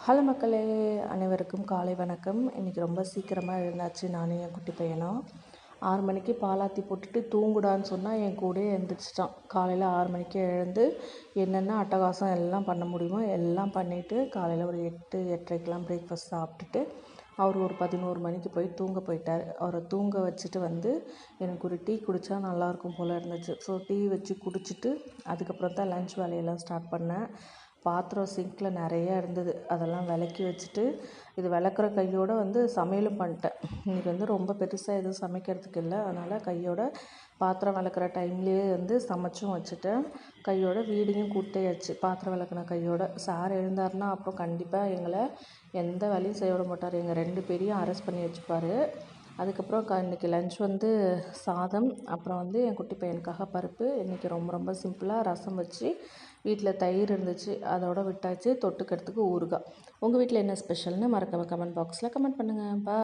Hello மக்களே, அனைவருக்கும் காலை வணக்கம். இன்றைக்கி ரொம்ப சீக்கிரமாக எழுந்தாச்சு. நானும் என் குட்டி பையனும் 6 மணிக்கு பாலாத்தி போட்டுட்டு தூங்குடான்னு சொன்னால் என் கூடயே எழுந்திரிச்சிட்டான். காலையில் 6 மணிக்கே எழுந்து என்னென்ன அட்டகாசம் எல்லாம் பண்ண முடியுமோ எல்லாம் பண்ணிவிட்டு காலையில் ஒரு 8 8:30க்கெலாம் பிரேக்ஃபாஸ்ட் சாப்பிட்டுட்டு அவர் ஒரு 11 மணிக்கு போய் தூங்க போயிட்டார். அவரை தூங்க வச்சுட்டு வந்து எனக்கு ஒரு டீ குடித்தா நல்லாயிருக்கும் போல் இருந்துச்சு. ஸோ டீ வச்சு குடிச்சிட்டு அதுக்கப்புறம் தான் லன்ச் வேலையெல்லாம் ஸ்டார்ட் பண்ணேன். பாத்திரம் சிங்கில் நிறையா இருந்தது, அதெல்லாம் விளக்கி வச்சுட்டு இது விளக்குற கையோடு சமையலும் பண்ணிட்டேன். இன்றைக்கி ரொம்ப பெருசாக எதுவும் சமைக்கிறதுக்கு இல்லை, அதனால் கையோட பாத்திரம் விளக்குற டைம்லேயே சமைச்சும் வச்சுட்டேன். கையோட வீடையும் கூட்டியாச்சு. பாத்திரம் விளக்குன கையோட சார் எழுந்தார்னா அப்புறம் கண்டிப்பாக எங்களை எந்த வேலையும் செய்ய விட மாட்டார். எங்கள் 2 பேரையும் அரெஸ்ட் பண்ணி வச்சுப்பார். அதுக்கப்புறம் இன்றைக்கி லன்ச் சாதம், அப்புறம் என் குட்டி பையனுக்காக பருப்பு. இன்றைக்கி ரொம்ப ரொம்ப சிம்பிளாக ரசம் வச்சு வீட்டில் தயிர் இருந்துச்சு, அதோட விட்டாச்சு. தொட்டுக்கிறதுக்கு ஊறுகாய். உங்கள் வீட்டில் என்ன ஸ்பெஷல்னு மறக்காம கமெண்ட் பாக்ஸில் கமெண்ட் பண்ணுங்கள்.